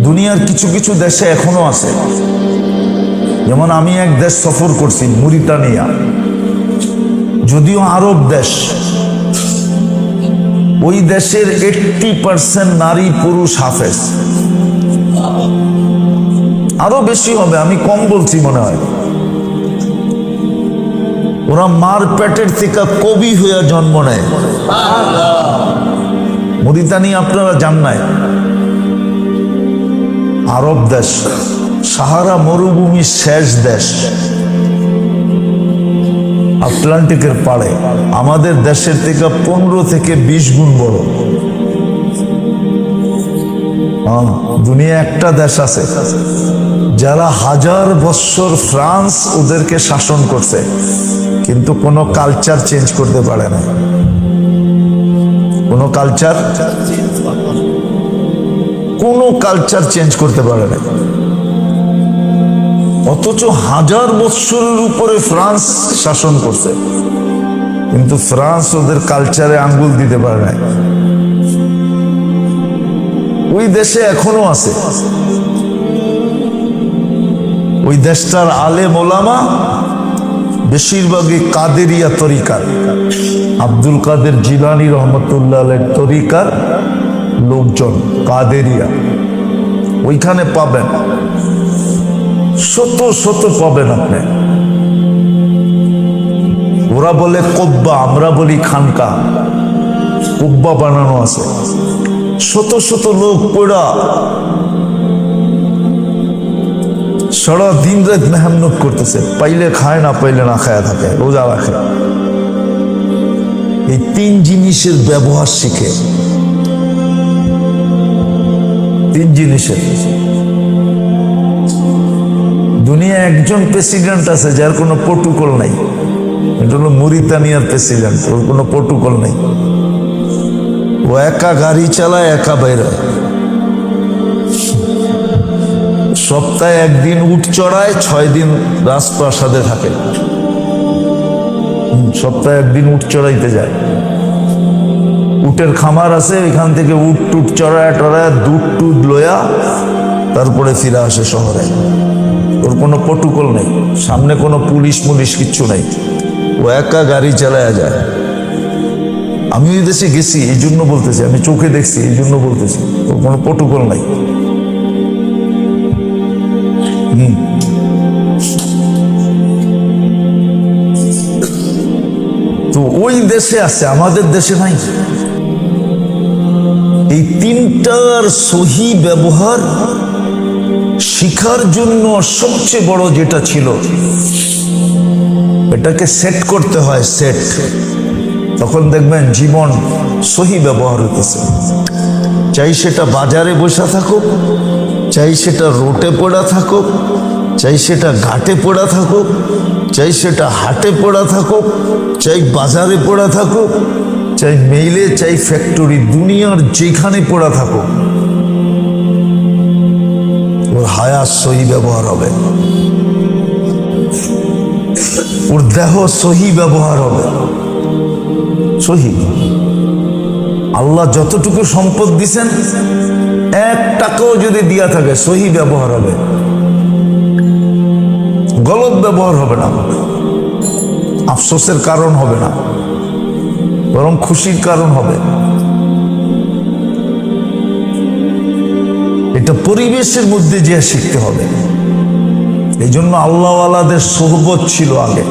দুনিয়ার কিছু কিছু দেশে এখনো আছে। যেমন আমি এক দেশ সফর করছি, মরিতানিয়া, যদিও আরব দেশ। ওই দেশের 80% নারী পুরুষ হাফেজ, আরো বেশি হবে, আমি কম বলছি মনে হয়। ওরা মার পেটের থেকে কবি হইয়া জন্ম নেয়। মরিতানিয়া আপনারা জান নাই, আরব দেশ, সাহারা মরুভূমির শেষ দেশ, আটলান্টিকের পাড়ে, আমাদের দেশের থেকে 15 থেকে 20 গুণ বড়। দুনিয়া একটা দেশ আছে যারা 1000 বৎসর ফ্রান্স ওদেরকে শাসন করছে, কিন্তু কোনো কালচার চেঞ্জ করতে পারে না। কোনো কালচার চেঞ্জ করতে পারে না। অথচ 1000 বৎসরের উপরে ফ্রান্স শাসন করছে, কিন্তু ফ্রান্স ওদের কালচারে আঙ্গুল দিতে পারে না। ওই দেশে এখনো আছে। ওই দেশটার আলেম ওলামা বেশিরভাগই কাদেরিয়া তরিকার, আব্দুল কাদের জিলানী রহমতুল্লাহ আলাইহির তরিকার লোকজন, কাদেরিয়া। ওইখানে পাবেন, শত শত পাবেন আপনি। ওরা বলে কব্বা, আমরা বলি খানকা। কব্বা বানানো আছে, শত শত লোক পড়া সারা দিন রাত মেহনত করতেছে, পাইলে খায়, না পাইলে না খায়া থাকে, রোজা রাখে। এই 3 জিনিসের ব্যবহার শিখে, 3 জিনিসের। দুনিয়া একজন প্রেসিডেন্ট আছে যার কোনো প্রোটোকল নাই, এটা হলো মরিতানিয়ার প্রেসিডেন্ট। ওর কোনো প্রোটোকল নেই, ও একা গাড়ি চালায়, একা বাইরে। সপ্তাহে 1 দিন উট চড়ায়, 6 দিন রাজপ্রাসাদে থাকে। সপ্তাহে 1 দিন উট চড়াইতে যায়, উটের খামার আছে, এখান থেকে উট টুট চড়ায় টড়ায় দুধ টুধ লয়া তারপরে ফিরে আসে শহরে। ওর কোনো প্রোটোকল নেই, সামনে কোনো পুলিশ মুলিশ কিচ্ছু নেই, ও একা গাড়ি চালায়া যায়। আমি ওই দেশে গেছি, এই জন্য বলতেছি, আমি চোখে দেখছি এই জন্য বলতেছি, ওর কোনো প্রোটোকল নাই। তো ওই দেশে আছে, আমাদের দেশে নাই। এই 3টার সহি ব্যবহার শিখার জন্য সবচেয়ে বড় যেটা ছিল, এটাকে সেট করতে হয়, সেট। তখন দেখবেন জীবন সহি ব্যবহার হতেছে। চাই সেটা বাজারে বসে থাকুক, চাই সেটা রোটে পড়া থাকুক, চাই সেটা ঘাটে পড়া থাকুক, চাই সেটা হাটে পড়া থাকুক, চাই বাজারে পড়া থাকুক, চাই মেইলে, চাই ফ্যাক্টরি, দুনিয়ার যেখানে পড়া থাকুক, ওর হায়াত সহি ব্যবহার হবে, ওর দেহ সহি ব্যবহার হবে। সহি। আল্লাহ যতটুকু সম্পদ দিছেন, 1 টাকাও যদি দিয়া থাকে, সহি ব্যবহার হবে, গলত ব্যবহার হবে না, আফসোসের কারণ হবে না, বরং খুশির কারণ হবে। এটা পরিবেশের মধ্যে যে শিখতে হবে। এই জন্য আল্লাহওয়ালাদের সোহবত ছিল আগে,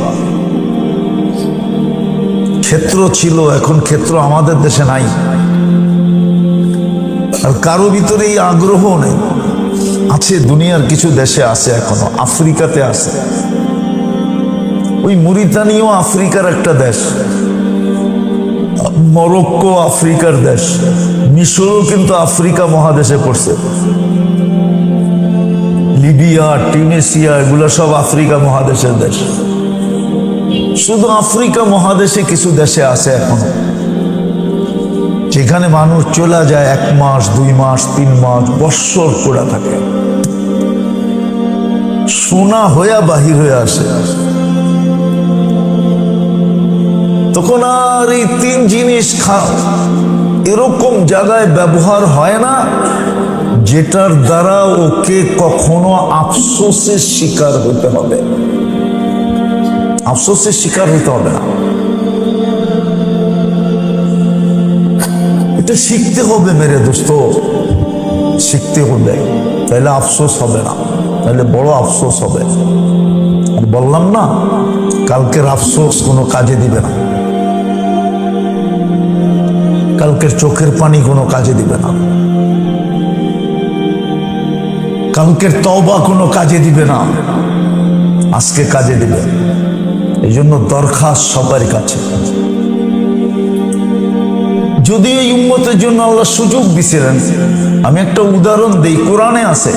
ক্ষেত্র ছিল, এখন ক্ষেত্র আমাদের দেশে নাই, আর কারো ভিতরে এই আগ্রহ নেই। আছে, দুনিয়ার কিছু দেশে আছে, এখনো আফ্রিকাতে আছে। ওই মরিতানিয়াও আফ্রিকার একটা দেশ, মরক্কো আফ্রিকার দেশ, মিশরও কিন্তু আফ্রিকা মহাদেশে পড়ছে। লিবিয়া, টিউনিসিয়া, এগুলো সব আফ্রিকা মহাদেশের দেশ। শুধু আফ্রিকা মহাদেশে কিছু দেশে আছে এখনো, যেখানে মানুষ চলে যায় 1 মাস, 2 মাস, 3 মাস, বৎসর পড়া থাকে, সোনা হইয়া বাহির হয়ে আসে। তখন আর এই 3 জিনিস এরকম জায়গায় ব্যবহার হয় না যেটার দ্বারা ওকে কখনো আফসোসের শিকার হতে হবে, আফসোসের শিকার হতে হবে না। এটা শিখতে হবে মেরে দোস্ত, শিখতে হবে, তাহলে আফসোস হবে না, তাহলে বড় আফসোস হবে। বললাম না, কালকের আফসোস কোনো কাজে দিবে না, কালকের চোখের পানি কোনো কাজে দিবে না, কালকের তওবা কোনো কাজে দিবে না, আজকে কাজে দিবে। এই জন্য দরখাস্ত সবারই কাছে। যদি এই উম্মতের জন্য আল্লাহ সুযোগ দিছিলেন, আমি একটা উদাহরণ দিই, কোরআনে আছে,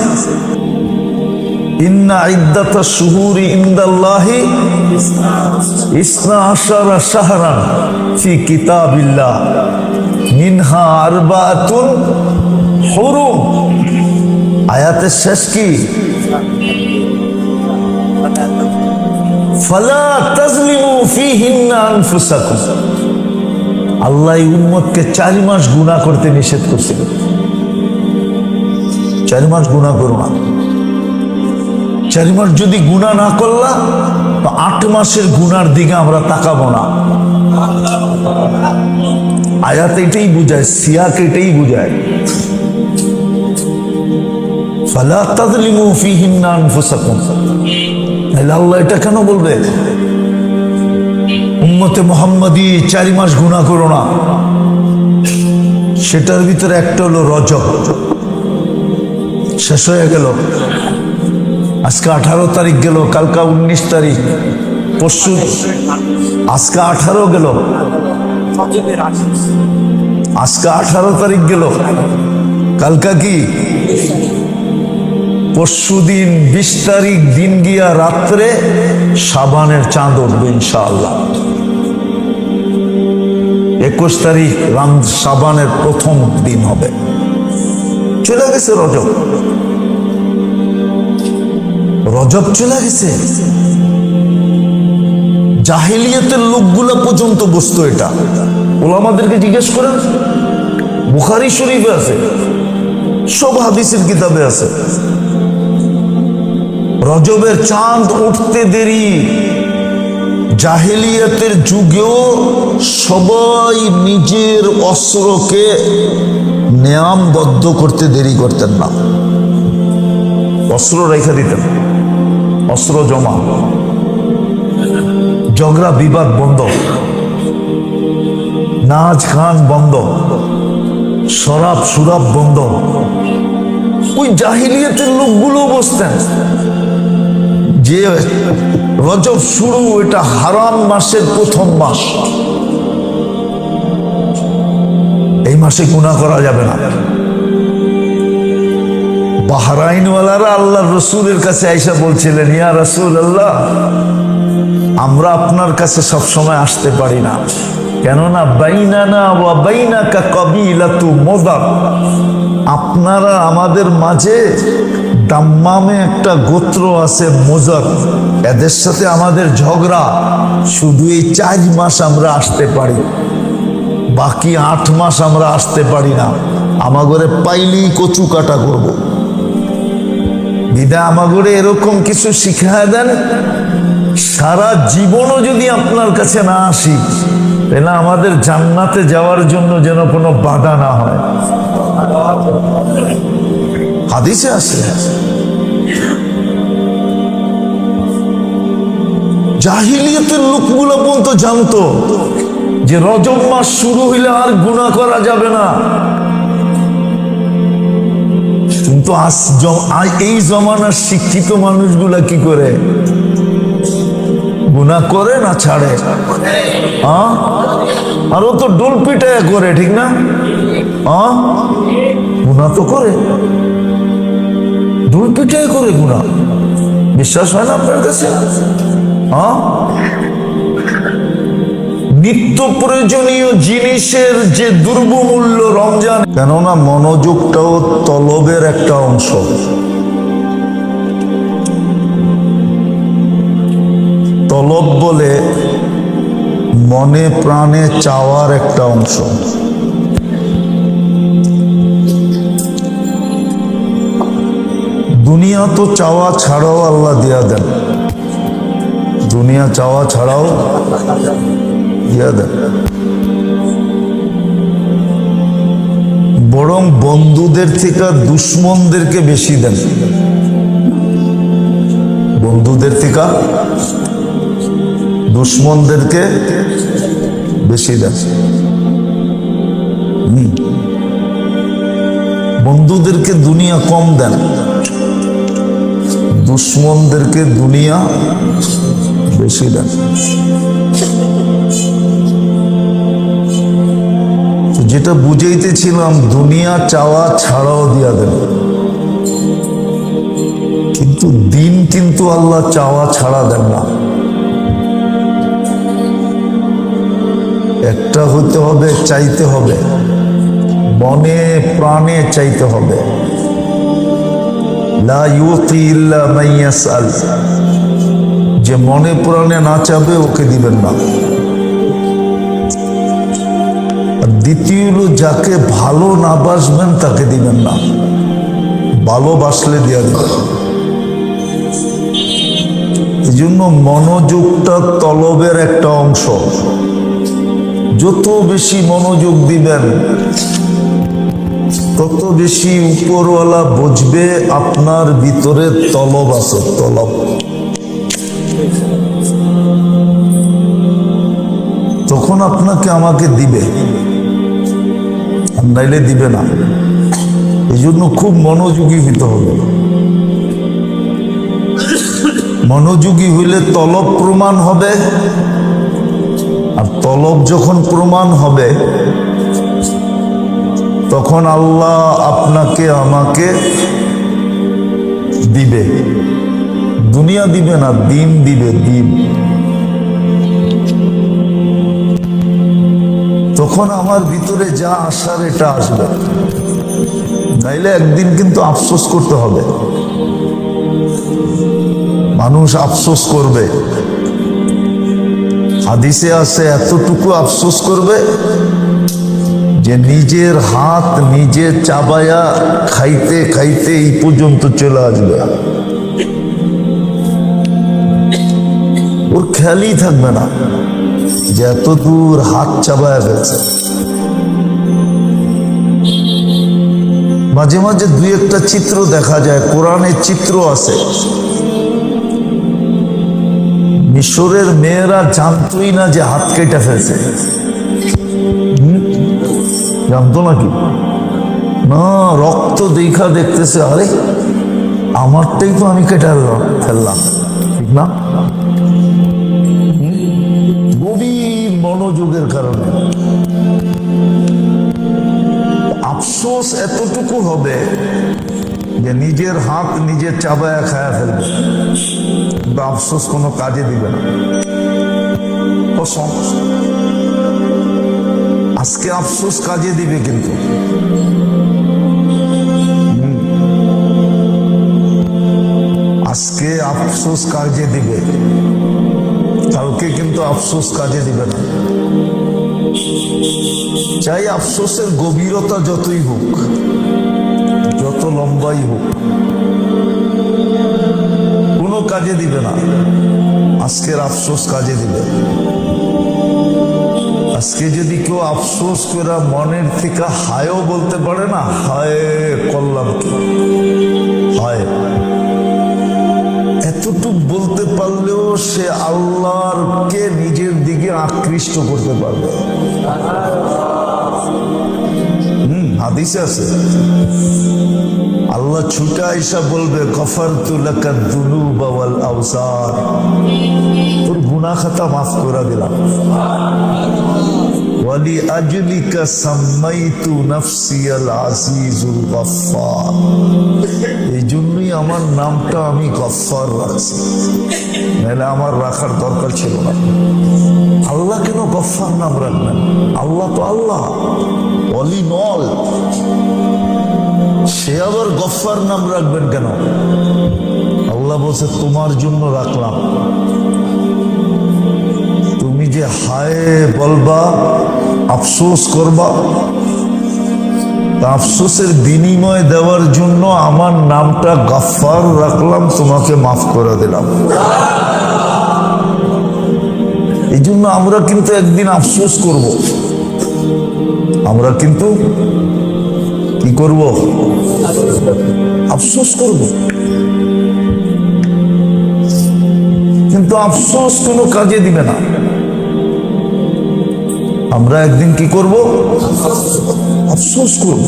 ইন্না ইদ্দাতা শুহুরি ইনদাল্লাহি ইসনা আশারা শাহরান ফি কিতাবিল্লাহ মিনহা আরবাতুন হুরুম। আয়াতের শেষ কি? ফালা তাজলিমু ফিহিন্না আনফুসাকুম। আল্লাহ এই উম্মতকে 4 মাস গুনাহ করতে নিষেধ করছিল। 4 মাস গুনাহ করো না। 4 মাস যদি গুনাহ না করলা তো 8 মাসের গুনার দিকে আমরা তাকাবো না। আয়াত এটাই বুঝায়, সিয়াক এটাই বুঝায়। ফালা তাজলিমু ফিহিন্না আনফুসাকুম। আল্লাহ এটা কেন বলবে? উম্মতে মুহাম্মাদি 4 মাস গুনাহ করো না, সেটার ভিতরে একটা হলো রজব। শেষ হয়ে গেল, আজকে 18 তারিখ গেল, কালকা 19 তারিখ, পরশু আজকে 18 গেল, আজকে 18 তারিখ গেল, কালকা কি? পরশু দিন 20 তারিখ দিন গিয়া রাত্রে শাবানের চাঁদ উঠবে ইনশাআল্লাহ। 21 তারিখ শাবানের প্রথম দিন হবে। চলে গেছে রজব, রজব চলে গেছে। জাহিলিয়াতের লোকগুলা পর্যন্ত বসতো এটা। ওলামাদেরকে জিজ্ঞেস করেন, বুখারী শরীফে আছে, সব হাদিসের কিতাবে আছে, রজবের চাঁদ উঠতে দেরি। জাহিলিয়াতের যুগেও সবাই নিজের অস্ত্রকে নিয়মবদ্ধ করতে দেরি করতেন না, অস্ত্র রেখে দিতেন, অস্ত্র জমা, ঝগড়া বিবাদ বন্ধ, নাচ গান বন্ধ, শরাব সুরাব বন্ধ। ওই জাহিলিয়াতের লোকগুলো বসতেন। যে রজব শুরু, এটা হারাম মাসের প্রথম মাস, এই মাসে গুনাহ করা যাবে না। বাহরাইনওয়ালারা আল্লাহর রসুলের কাছে আইসা বলছিলেন, ইয়া রাসূলুল্লাহ, আমরা আপনার কাছে সবসময় আসতে পারি না, কেননা বাইনানা ওয়া বাইনাকা কাবিলাতু মুযার। আপনারা আমাদের মাঝে দাম্মামে একটা গোত্র আছে মুযার, এদের সাথে আমাদের ঝগড়া। শুধু এই 4 মাস আমরা আসতে পারি, বাকি 8 মাস আমরা আসতে পারি না। আমাগরে পাইলেই কচু কাটা করব। বিদা আমাগরে এরকম কিছু শিখায় দেন, সারা জীবনও যদি আপনার কাছে না আসি, তাহলে আমাদের জান্নাতে যাওয়ার জন্য যেন কোনো বাধা না হয়। হাদিসে আছে। জাহিলিয়াতের লোকগুলো পর্যন্ত জানতো যে রজব মাস শুরু হইলে আর গুনাহ করা যাবে না। কিন্তু এই জমানার শিক্ষিত মানুষগুলা কি করে? গুনাহ করে না ছাড়ে? আর ও তো ডোল পিটায় করে, ঠিক না? গুনাহ তো করে, ডোল পিটায় করে গুনাহ। বিশ্বাস হয় না আপনার কাছে? নিত্য প্রয়োজনীয় জিনিসের যে দুর্বমূল্য রমজান, কেননা মনোযোগটাও তলবের একটা অংশ। তলব বলে মনে প্রাণে চাওয়ার একটা অংশ। দুনিয়া তো চাওয়া ছাড়াও আল্লাহ দিয়া দেন, দুনিয়া চাওয়া ছাড়াও দিয়া দেন। বরং বন্ধুদের থেকে দুশ্মনদেরকে বেশি দেন, বন্ধুদের থেকে দুশ্মনদেরকে বেশি দেন। বন্ধুদেরকে দুনিয়া কম দেন, দুশ্মনদেরকে দুনিয়া বেশি দেন। যেটা বুঝাইতেছিলাম, দুনিয়া চাওয়া ছাড়াও দিয়া দেন, কিন্তু দিন কিন্তু আল্লাহ চাওয়া ছাড়া দেন না। একটা হতে হবে, চাইতে হবে, মনে প্রাণে চাইতে হবে। লা ইউতি ইল্লা মান ইয়াসআল, যে মনে প্রাণে না চাবে ওকে দিবেন না। আর দ্বিতীয় হলো, যাকে ভালো না বাসবেন তাকে দিবেন না, ভালোবাসলে দিয়া দেবেন। এই জন্য মনোযোগটা তলবের একটা অংশ। যত বেশি মনোযোগ দিবেন তত বেশি উপরওয়ালা বুঝবে আপনার ভিতরে তলব আছে, তলব। তখন আপনাকে আমাকে দিবে, নাইলে দিবে না। এই জন্য খুব মনোযোগী হইতে হবে। মনোযোগী হইলে তলব প্রমাণ হবে, আর তলব যখন প্রমাণ হবে তখন আল্লাহ আপনাকে আমাকে দিবে। দুনিয়া দিবে না, দিন দিবে, দিন। তখন আমার ভিতরে যা আসার এটা আসবে, নাইলে একদিন কিন্তু আফসোস করতে হবে। মানুষ আফসোস করবে, হাদিসে আছে এতটুকু আফসোস করবে যে নিজের হাত নিজে চাবায়া খাইতে খাইতে এই পর্যন্ত চলে আসবে, ওর খেয়ালই থাকবে না যে এত দূর হাত চাবায়া ফেলছে। মাঝে মাঝে দুই একটা চিত্র দেখা যায়, কোরআনের চিত্র আছে। মিশরের মেয়েরা জানতোই না যে হাত কেটে ফেলছে, জানতো নাকি? না, রক্ত দেখা দেখতেছে, আরে আমারটাই তো আমি কেটে ফেললাম, ঠিক না? গভীর মনোযোগের কারণে আফসোস এতটুকু হবে যে নিজের হাত নিজে চাবায়া খায়া ফেলবে, কিন্তু আফসোস কোনো কাজে দিবে না। আজকে আফসোস কাজে দিবে, কিন্তু আজকে আফসোস কাজে দিবে, কালকে কিন্তু আফসোস কাজে দিবে না। চাই আফসোসের গভীরতা যতই হোক, যত লম্বাই হোক, কোনো কাজে দিবে না। আজকের আফসোস কাজে দিবে। আজকে যদি কেউ আফসোস করে মনের থেকে হায়ও বলতে পারে না, হায় করলাম কি, হায়, এতটুকু বলতে পারলেও সে আল্লাহকে নিজের দিকে আকৃষ্ট করতে পারবে। হাদিসে আছে, আল্লাহ ছুটে আইসা বলবে, গফারতু লাকা যুনুবা ওয়াল আওসার, তোর গুনাহ খাতা মাফ করে দিলাম। ওয়ালি আজলিকা সাম্মাইতু নাফসিয়াল আজিজুল গফফার, এই জন্যই আমার নামটা আমি গফফার রাখছি, নাহলে আমার রাখার দরকার ছিল না। আল্লাহ কেন গফফার নাম রাখবেন? আল্লাহ তো আল্লাহ, অলি নল, সে আবার গফফার নাম রাখবেন কেন? আল্লাহ বলছে তোমার জন্য রাখলাম। তুমি যে হায় বলবা, আফসোস করবা, তা আফসোসের বিনিময় দেওয়ার জন্য আমার নামটা গাফফার রাখলাম, তোমাকে মাফ করে দিলাম। এই জন্য আমরা কিন্তু একদিন আফসোস করব। আমরা কিন্তু কি করব? আফসোস করব। কিন্তু আফসোস কোনো কাজে দিবে না। আমরা একদিন কি করব? আফসোস করব,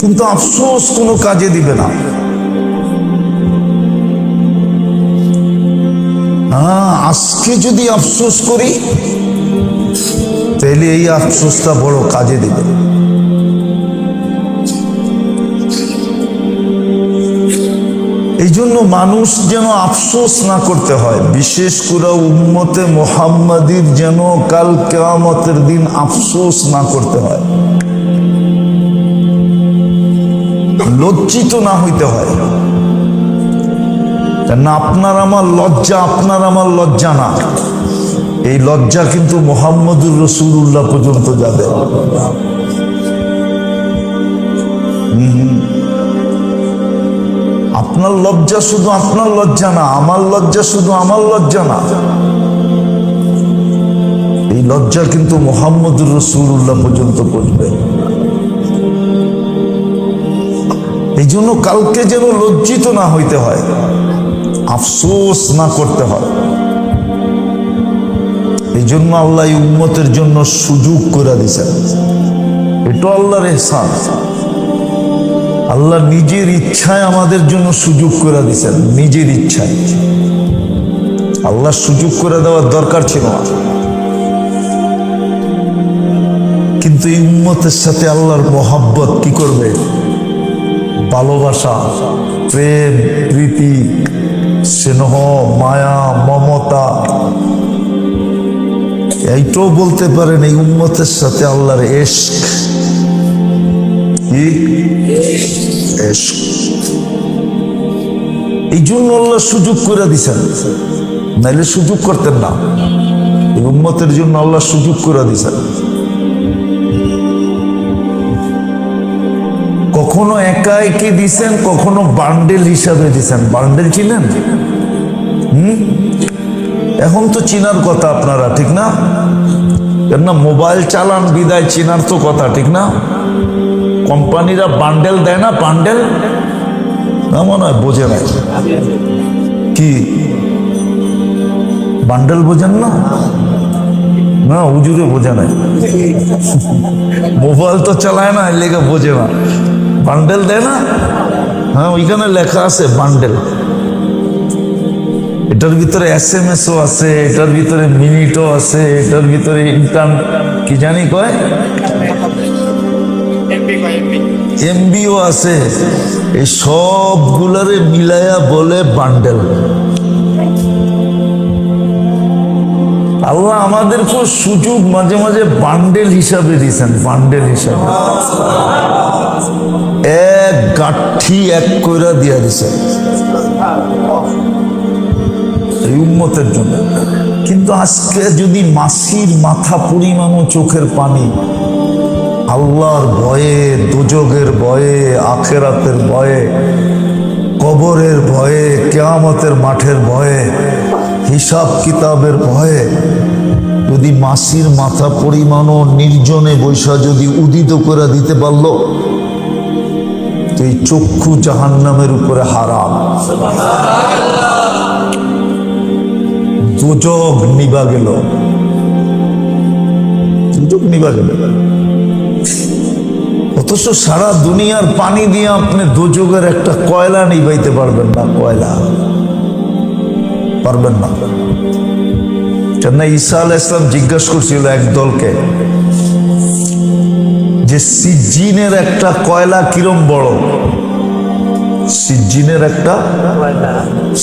কিন্তু আফসোস কোনো কাজে দিবে না। আজকে যদি আফসোস করি তাহলে এই আফসোসটা বড় কাজে দিবে। এই জন্য মানুষ যেন আফসোস না করতে হয়, বিশেষ করে উম্মতে মুহাম্মাদির যেন কাল কিয়ামতের দিন আফসোস না করতে হয়, লজ্জিত না হইতে হয়। না আপনার আমার লজ্জা, আপনার আমার লজ্জা না, এই লজ্জা কিন্তু মুহাম্মদুর রাসূলুল্লাহ পর্যন্ত যাবে। আপনার লজ্জা শুধু আপনার লজ্জা না, আমার লজ্জা শুধু আমার লজ্জা না, এই লজ্জা কিন্তু মুহাম্মদুর রাসূলুল্লাহ পর্যন্ত পৌঁছবে। এই জন্য কালকে যেন লজ্জিত না হইতে হয়, আফসোস না করতে হয়। এই জন্য আল্লাহ উম্মতের জন্য সুযোগ করে দিয়েছেন। এটা আল্লাহর ইহসান। আল্লাহ নিজের ইচ্ছায় আমাদের জন্য সুযোগ করে দিয়েছেন, নিজের ইচ্ছায়। আল্লাহ সুযোগ করে দেওয়ার দরকার ছিল না, কিন্তু এই উম্মতের সাথে আল্লাহর মহব্বত কি করবে? ভালোবাসা, প্রেম, প্রীতি, স্নেহ, মায়া, মমতা, এইটাও বলতে পারেন এই উম্মতের সাথে আল্লাহর ইশক। কি ইশক? এই জন্য আল্লাহ সুযোগ করে দিছেন, নাইলে সুযোগ করতেন না। এই উম্মতের জন্য আল্লাহ সুযোগ করে দিছেন। কখনো একা একে দিছেন, কখনো বান্ডেল হিসাবে দিছেন। বান্ডেল চিনেন? এখন তো চিনার কথা আপনারা, ঠিক না? কেননা মোবাইল চালান বিদায় চিনার তো কথা, ঠিক না? কোম্পানিরা বান্ডেল দেয় না, বান্ডেল না, মনে হয় বোঝে না। কি বান্ডেল বোঝেন না? না, হুজুরে বোঝে নাই। মোবাইল তো চালায় না, এর লেগে বোঝে না। বান্ডেল দেয় না? হ্যাঁ, ওইখানে লেখা আছে বান্ডেল। এটার ভিতরে SMS-ও আছে, এটার ভিতরে মিনিটও আছে, এটার ভিতরে কি জানি কয় MB-ও আছে। এই সবগুলারে মিলাইয়া বলে বান্ডেল। আল্লাহ আমাদেরকে সুযোগ মাঝে মাঝে বান্ডেল হিসাবে দিয়েছেন, বান্ডেল হিসাবে এক গাঠি এক কইরা দিয়া দিছেন এই উম্মতের জন্য। কিন্তু আজকে যদি মাসির মাথা পরিমাণও চোখের পানি, আল্লাহর ভয়ে, দোজখের ভয়ে, আখিরাতের ভয়ে, কবরের ভয়ে, কিয়ামতের মাঠের ভয়ে, হিসাব কিতাবের ভয়ে যদি মাসির মাথা পরিমাণও নির্জনে বৈশা যদি উদিত করে দিতে পারল, তো এই চক্ষু জাহান্নামের উপরে হারাম। দোজখ নিভা গেল, দোজখ নিভা গেল। অথচ সারা দুনিয়ার পানি দিয়ে আপনি দোজখের একটা কয়লা নিভাইতে পারবেন না, কয়লা পারবেন না। কেননা ঈসা আলাইহিস সালাম জিজ্ঞাসা করছিল এক দলকে যে সিজ্জিনের একটা কয়লা কিরম বড়? সিজ্জিনের একটা,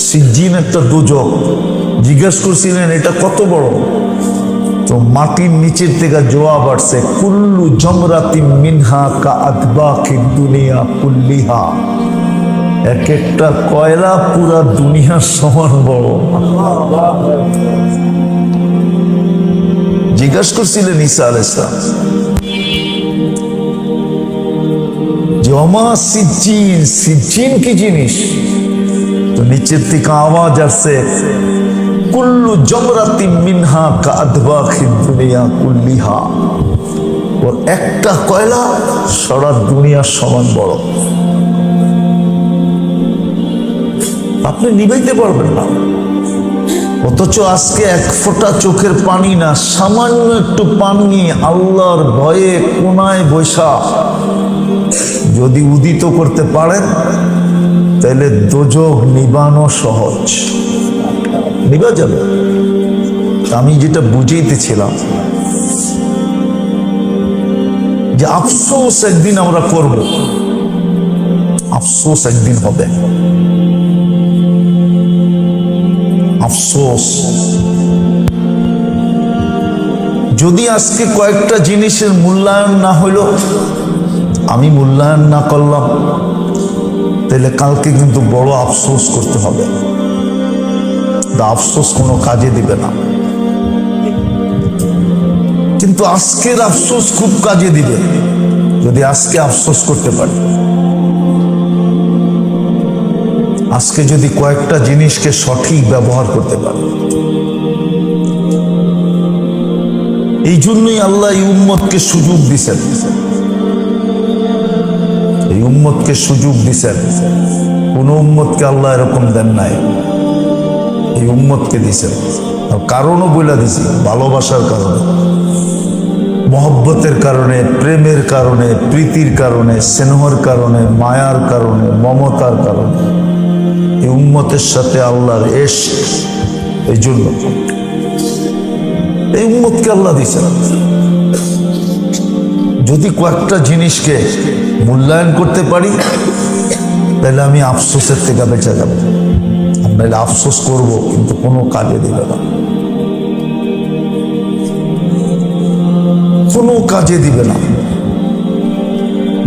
সিজ্জিন একটা দোজখ। জিজ্ঞাসা করছিলেন এটা কত বড়? তো মাটির নিচের থেকে জবাব আসছে, কুল্লু জমরাতিন মিনহা কা আতবাকিদ দুনিয়া কুল্লিহা। এক একটা কয়লা পুরা দুনিয়ার সমান বড়। জিজ্ঞাসা করছিলেন ঈসা আলাইহিস সালাম। জমা সিজিন, সিজিন কি জিনিস? তো নিচের থেকে আওয়াজ আসছে, কুল্লু জমরাতিন মিনহা কাদবাখিদ দুনিয়া কুল্লিহা। ওর একটা কয়লা সারা দুনিয়ার সমান বড়, আপনি নিভাইতে পারবেন না। অথচ আজকে এক ফোঁটা চোখের পানি না, সামান্য একটু পানি আল্লাহর ভয়ে কোনায় বৈশা যদি উদিত করতে পারেন, তাহলে দোজখ নিবানো সহজ, নিভা যাবে। আমি যেটা বুঝাইতেছিলাম যে আফসোস একদিন আমরা করব, আফসোস একদিন হবে, আফসোস। যদি আজকে কয়েকটা জিনিসের মূল্যায়ন না হইল, আমি মূল্যায়ন না করলাম, তাহলে কালকে কিন্তু বড় আফসোস করতে হবে। আফসোস কোনো কাজে দিবে না, কিন্তু আজকের আফসোস খুব কাজে দিবে যদি আজকে আফসোস করতে পারি। আজকে যদি কয়েকটা জিনিসকে সঠিক ব্যবহার করতে পারি। এই জন্যই আল্লাহ এই উম্মতকে সুযোগ দিছেন, এই উম্মতকে সুযোগ দিছেন। কোন উম্মতকে আল্লাহ এরকম দেন নাই, এই উম্মতকে দিছেন। কারণও বলে দিছি, ভালোবাসার কারণে, মহব্বতের কারণে, প্রেমের কারণে, প্রীতির কারণে, স্নেহর কারণে, মায়ার কারণে, মমতার কারণে। এই উম্মতের সাথে আল্লাহর ইশক, এই জন্য এই উম্মতকে আল্লাহ দিয়েছেন। যদি কয়েকটা জিনিসকে মূল্যায়ন করতে পারি, তাহলে আমি আফসোসের থেকে বেঁচে যাব। নাহলে আফসোস করব, কিন্তু কোনো কাজে দিবে না, কোনো কাজে দিবে না।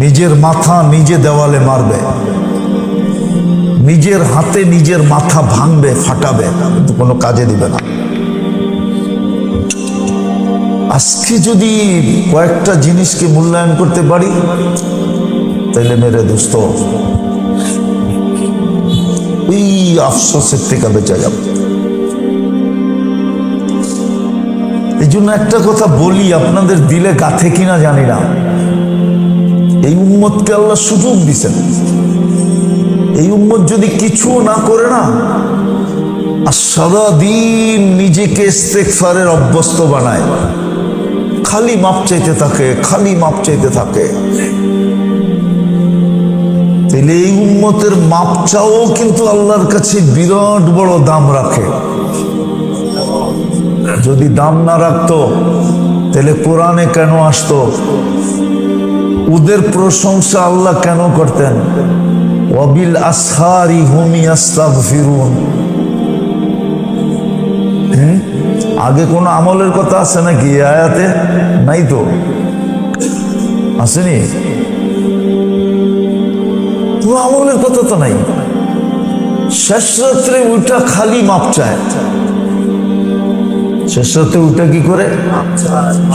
নিজের মাথা নিজে দেওয়ালে মারবে, নিজের হাতে নিজের মাথা ভাঙবে, ফাটাবে, কিন্তু কোনো কাজে দিবে না। আজকে যদি কয়েকটা জিনিসকে মূল্যায়ন করতে পারি, তাহলে মেরে দোস্ত ওই আফসোসের থেকে বেঁচে যাব। এই জন্য একটা কথা বলি, আপনাদের দিলে গাথে কিনা জানি না, এই উম্মতকে আল্লাহ সুযোগ দিছেন। এই উম্মত যদি কিছু না করে না, আর সারাদিন নিজেকে ইস্তেগফারের অভ্যস্ত বানায়, খালি মাপ চাইতে থাকে, খালি মাপ চাইতে থাকে, তাহলে এই উম্মতের মাপ চাও কিন্তু আল্লাহর কাছে বিরাট বড় দাম রাখে। যদি দাম না রাখতো, তাহলে কোরআনে কেন আসতো? ওদের প্রশংসা আল্লাহ কেন করতেন? ওয়াবিল আসহারি হুম ইয়াস্তাগফিরুন। আগে কোন আমলের কথা আছে নাকি আয়াতে? নাই তো, আসেনি? কোন আমলের কথা তো নাই। শেষ রাত্রে ওইটা খালি মাপ চায়, শেষ রাত্রে ওইটা কি করে?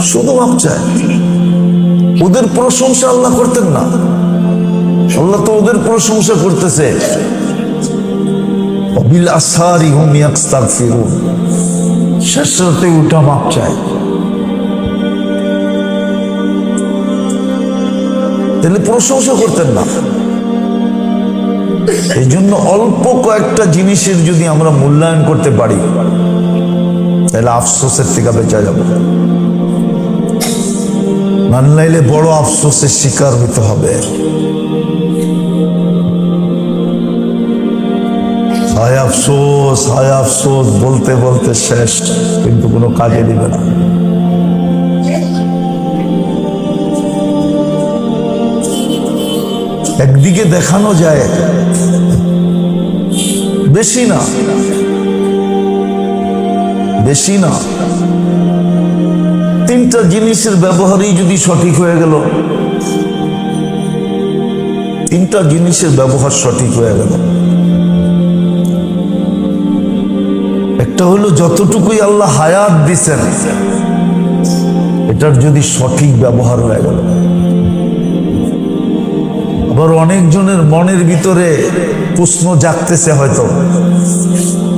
শুধু মাপ চায়। ওদের প্রশংসা আল্লাহ করতেন না, আল্লাহ তো ওদের প্রশংসা করতেছে। বিল আসহারি হুম ইয়াস্তাগফিরুন, শেষ রাতে ওটা মাপ চায়। তাহলে প্রশংসা করতেন না। এই জন্য অল্প কয়েকটা জিনিসের যদি আমরা মূল্যায়ন করতে পারি, তাহলে আফসোসের থেকে বেঁচে যাব। নাইলে বড় আফসোসের শিকার হতে হবে। হায় আফসোস, হায় আফসোস বলতে বলতে শেষ, কিন্তু কোনো কাজে দিবে না। একদিকে দেখানো যায়, বেশি না, বেশি না, তিনটা জিনিসের ব্যবহারই যদি সঠিক হয়ে গেল, তিনটা জিনিসের ব্যবহার সঠিক হয়ে গেল। একটা হলো যতটুকুই আল্লাহ হায়াত দিছেন, এটার যদি সঠিক ব্যবহার হয়ে গেল। আবার অনেকজনের মনের ভিতরে প্রশ্ন জাগতেছে হয়তো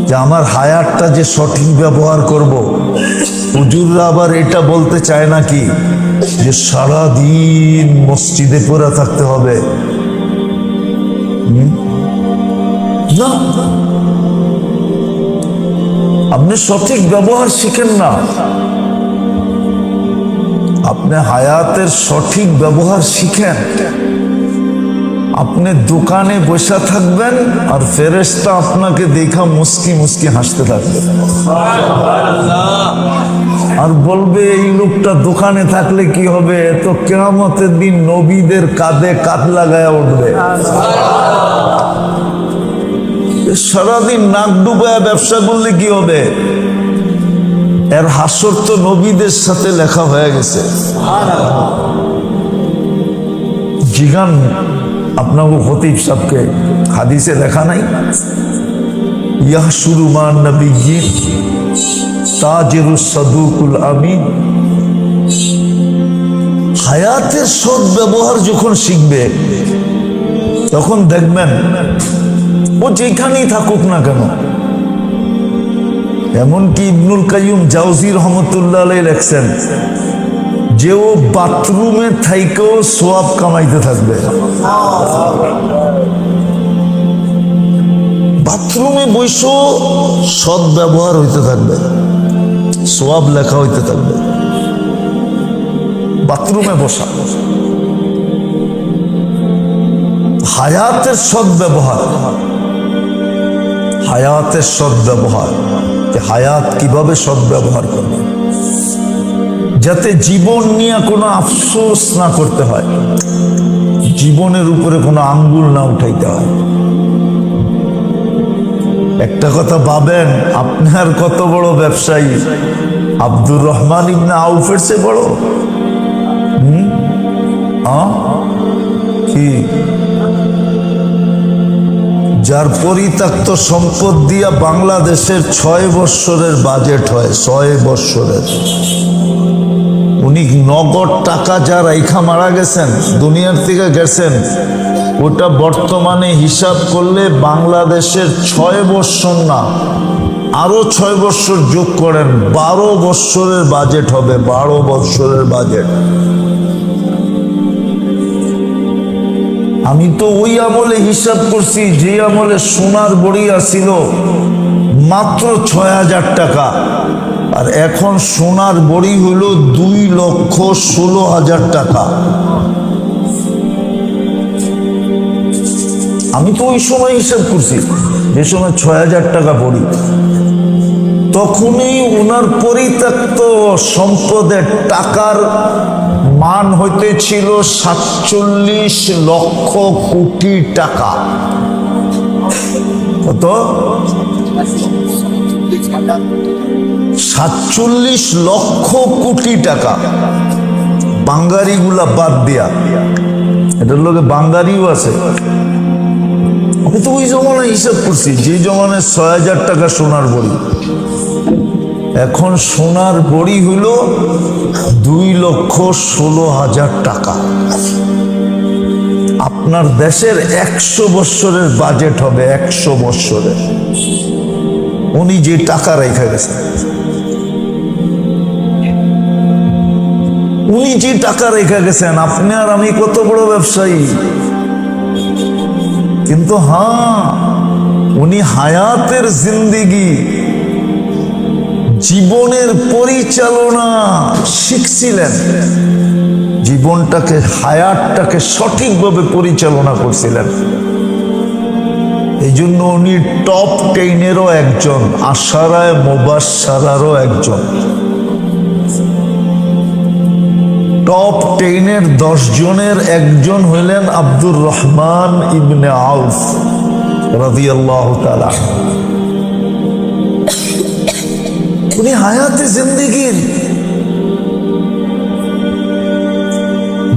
যে আমার হায়াতটা যে সঠিক ব্যবহার করব, হুজুররা আবার এটা বলতে চায় নাকি যে সারাদিন মসজিদে পড়ে থাকতে হবে? না, আপনি সঠিক ব্যবহার শিখেন না, আপনি হায়াতের সঠিক ব্যবহার শিখেন। আপনি দোকানে বসে থাকবেন আর ফেরেশতা আপনাকে দেখা মুস্কি মুস্কি হাসতে থাকবে আর বলবে এই লোকটা দোকানে থাকলে কি হবে, তো কিয়ামতের দিন নবীদের কাঁধে কাঁধ লাগায়া উঠবে। সারাদিন নাক ডুবায়া ব্যবসা করলে কি হবে? এর হাসর তো নবীদের সাথে লেখা হয়ে গেছে। জিগান আপনাকে খতিব সাহেবকে, হাদিসে লেখা নাই ইয়াহশুরু মান নবিয়্যিন তাজিরুস সাদুকুল আমিন। হায়াতের সৎ ব্যবহার যখন শিখবে তখন দেখবেন ও যেখানেই থাকুক না কেন, এমনকি ইবনুল কাইয়ুম জাওজি রহমতুল্লাহ আলাইহি লেখছেন যে ও বাথরুমে থাইকেও সোয়াব কামাইতে থাকবে। বাথরুমে বসেও সৎ ব্যবহার হইতে থাকবে, সোয়াব লেখা হইতে থাকবে। বাথরুমে বসা হায়াতের সৎ ব্যবহার, হায়াতের সৎ ব্যবহার, যে হায়াত কিভাবে সৎ ব্যবহার করবে যাতে জীবন নিয়ে কোনো আফসোস না করতে হয়, জীবনের উপরে কোনো আঙ্গুল না উঠাইতে হয়। একটা কথা ভাবেন, আপনার কত বড় ব্যবসায়ী, আব্দুর রহমান ইবনে আউফের চেয়ে বড়? কি যার পরিত্যক্ত সম্পদ দিয়া বাংলাদেশের 6 বৎসরের বাজেট হয়, 6 বৎসরের। উনি নগদ টাকা যা রাইখা মারা গেছেন, দুনিয়ার থেকে গেছেন, ওটা বর্তমানে হিসাব করলে বাংলাদেশের 6 বৎসর না, আরো 6 বৎসর যোগ করেন, 12 বৎসরের বাজেট হবে, 12 বৎসরের বাজেট। আমি তো ওই আমলে হিসাব করছি যে আমলে সোনার বড়ি আসিল মাত্র 6,000 টাকা, আর এখন সোনার বড়ি হইল 2,16,000 টাকা। আমি তো ওই সময় হিসাব করছি যে সময় 6,000 টাকা বড়ি, তখনই ওনার পরিত্যক্ত সম্পদের টাকার মান হইতেছিল 47 লক্ষ কোটি টাকা। কত? 47 লক্ষ কোটি টাকা, বাঙ্গারিগুলা বাদ দিয়া। এটার লোকে বাঙ্গারিও আছে। আমি তো ওই জমানায় হিসাব করছি যে জমানায় 6,000 টাকা সোনার বড়ি, এখন সোনার বড়ি হইল 2,16,000 টাকা। আপনার দেশের 100 বৎসরের বাজেট হবে, 100 বৎসরের। উনি যে টাকা রেখে গেছেন, উনি যে টাকা রেখে গেছেন, আপনি আর আমি কত বড় ব্যবসায়ী। কিন্তু হ্যাঁ, উনি হায়াতের জিন্দেগি, জীবনের পরিচালনা শিখছিলেন, জীবনটাকে, হায়াতটাকে সঠিকভাবে পরিচালনা করছিলেন। এই জন্য উনি টপ 10-এরও একজন, আশারায়ে মুবাশশারারও একজন। টপ 10-এর 10 জনের একজন হইলেন আব্দুর রহমান ইবনে আউফ রাদিয়াল্লাহু তাআলা। উনি হায়াতে জিন্দেগির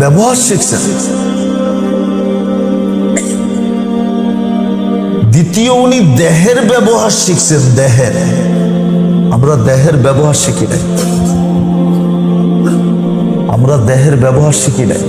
ব্যবহার শিখছেন। দ্বিতীয়, উনি দেহের ব্যবহার শিখছেন। দেহের, আমরা দেহের ব্যবহার শিখি নাই, আমরা দেহের ব্যবহার শিখি নাই।